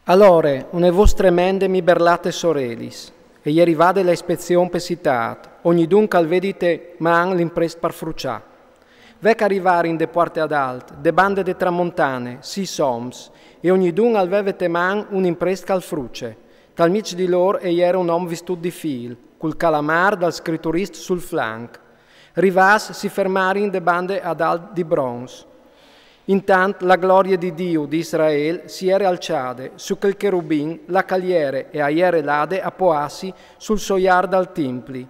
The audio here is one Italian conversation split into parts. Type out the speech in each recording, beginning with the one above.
Allora, une vostre mende mi berlate sorelis, e ieri vade la ispezione pesitat, ogni dunque al vedite man l'imprest par frucià. Vec arrivare in de porte ad alt, de bande de tramontane, si soms, e ogni dun al vevete man un imprest cal fruce. Tal mic di lor e ieri un om vistut di fil, col calamar dal scritturist sul flanc. Rivas si fermari in de bande ad alt di bronze. Intant la gloria di Dio di Israele si era alciade su quel cherubin, la caliere e aiere lade a poassi sul soiar dal templi.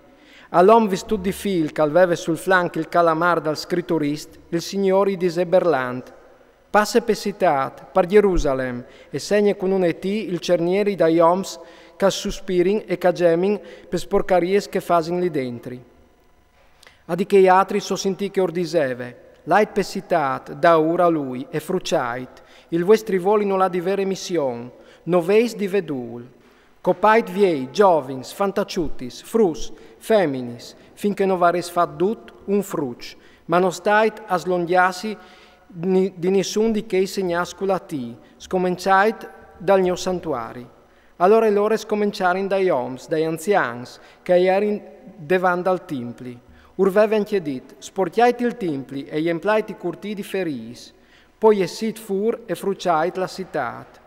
All'om vistut di fil che aveva sul flanco il calamar dal scritturist, il signore dise Berlant, passe pesitat, par Gerusalem, e segne con un etì il cernieri da ioms che suspirin e che gemin per sporcaries che fasin lì dentri. Adi che altri so sentì che ordiseve, l'ait pesitat da ora a lui e fruciait, il vostri voli non l'ha di vere mission, noveis di vedul. Copait viei, giovins, fantaciutis, frus, feminis, finché non vares fat dut un fruc, ma non stait a slongiasi di nessun di che segnasculati, scominciait dal mio santuari. Allora loro scominciarin dai oms, dai anzians, che erin devan dal templi. Urveve anche dit, sportiait il templi e emplait i curti di feris, poi essit fur e fruciait la citat.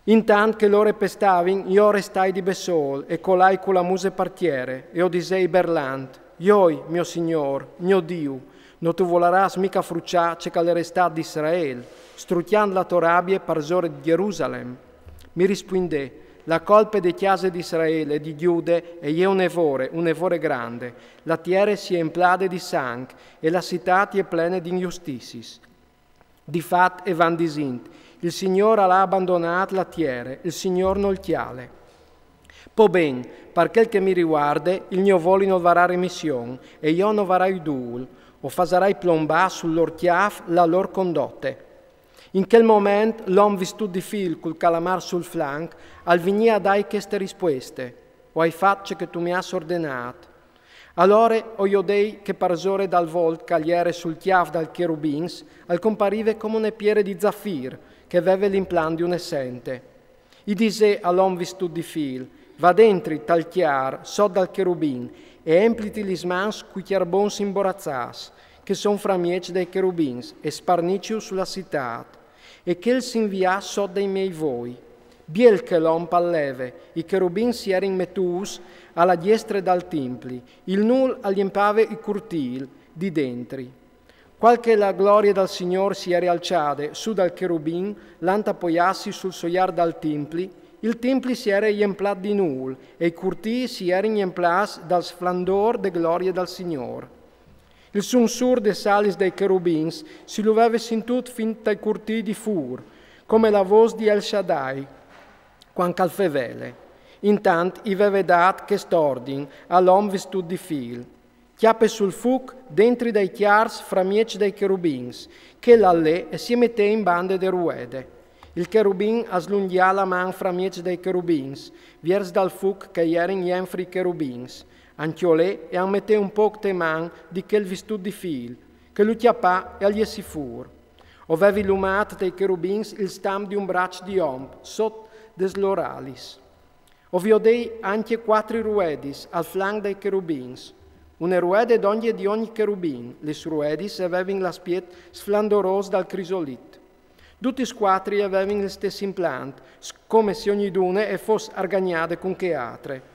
Intant che loro pestavin, io restai di besol e colai con la muse partiere, e odisei Berlant, ioi, mio signor, mio Dio, no tu voleras mica frucià ce che le restat di Israel, strucchiando la torabie parzore di Gerusalem. Mi rispondè, la colpa de chiase di Israele, di Giude, e è un evore grande, la tierra si emplade di sang, e la città è plena di injusticis. Di fat e van disint, il Signor ha abbandonato la tierra, il Signor non il chiale. Po ben, per quel che mi riguarda, il mio voli non varrà remissione, e io non varai dul, o fasarai plombà sul lor chiaf la lor condotte. In quel momento l'uomo vistut di fil col calamar sul flanco al vignia dai queste risposte, o hai fatto che tu mi has ordinato. Allora o io dei che parzore dal volt cagliere sul chiaf dal cherubins al comparive come une piere di zaffir che aveva l'implan di un essente. I dise all'uomo vistut di fil, va dentri tal chiar, so dal cherubin, e empliti li smans cui chiarbon si imbarazzas, che son framiec dei cherubins, e sparniciu sulla città. E che il s'invia so dei miei voi. Biel che l'om palleve, i cherubin si erin metus alla diestra dal templi, il nul agliempave i curtil di dentri. Qualche la gloria dal Signor si era alciade su dal cherubin, l'anta poiassi sul soiar dal templi, il templi si era iemplat di nul, e i curti si erin iemplas dal splendor de gloria dal Signor. Il sunsur de salis dei cherubins si l'uveva sentut fin dai curti di fur, come la voce di El Shaddai, quan calfevele. Intant i veve dat che stordin all'om vestut di fil. Chiappe sul fuc dentri dai chiars framiec dei cherubins, che l'allè e si mette in bande de ruede. Il cherubin aslunghia la man framiec dei cherubins, viers dal fuc che erin jenfri cherubins. Anchiolè e ammette un po' te man di quel vistut di fil, che lui chiappà e agli si fur. Ovevi lumat dei cherubins il stam di un braccio di omp, sot des loralis. Oviodei anche 4 ruedis al flanco dei cherubins. Une ruede d'ogni di ogni cherubin, les ruedis avevin l'aspiet sflandoros dal crisolit. Tutti squatri avevin il stesso implant, come se ogni dune e fosse argagnade con che altre.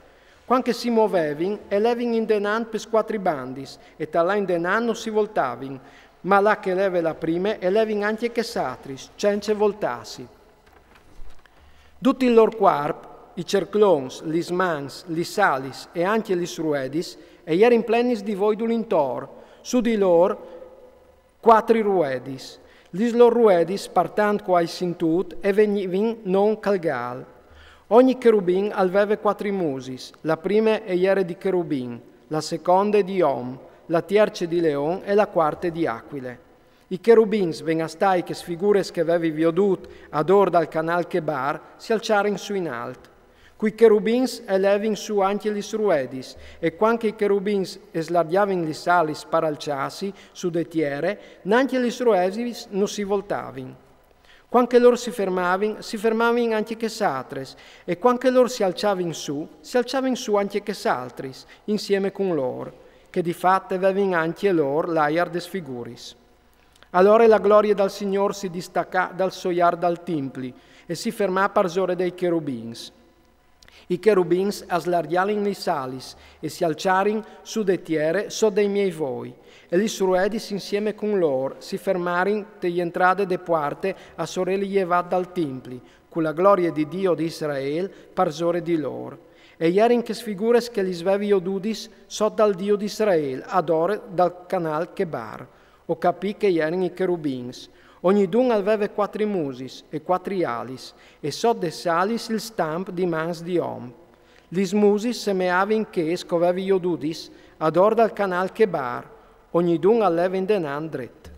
Quanche si muovevin, e levin in denan per 4 bandis, e talà in denan non si voltavin, ma là che leve la prime, e levin anche che satris, cence voltassi. Tutti il lor quarp, i cerclons, lis mans, lis salis e anche lis ruedis, e erin plenis di voidul su di lor 4 ruedis. Lis lor ruedis, partant quai sintut, e venivin non calgal. Ogni cherubin aveva 4 musis, la prima era di cherubin, la seconda di om, la terza di leon e la quarta di aquile. I cherubins, venastai che sfigures che avevi viodut ad or dal canal Chebar, si alciarin su in alt. Qui cherubins elevin su anche lis ruedis, e quanche i cherubins eslargiavin lis salis par alciasi su de tiere, nanche lis ruedis non si voltavin. Quando loro si fermavano anche che s'altres, e quando loro si alzavano in su anche che s'altris, insieme con loro, che di fatto avevano anche loro l'aiar des figuris. Allora la gloria del Signore si distacca dal soiar dal templi e si fermà per zore dei cherubins. I cherubins aslargiarono i salis e si alciarono su de tiere so dei miei voi, e gli suruedis insieme con loro si fermarono delle entrate de porte a sorelle llevat dal templi, con la gloria di Dio di Israele per zore di loro. E ierin che sfigures che gli svevi odudis so dal Dio di Israele, ad ore dal canal Chebar. O capì che ierin i cherubins. Ognidun aveva 4 musis e 4 alis, e so de salis il stamp di mans di om. Lis musis semeavin che scovevi odudis, ad or dal canal Chebar, ognidun aveva in denan dret.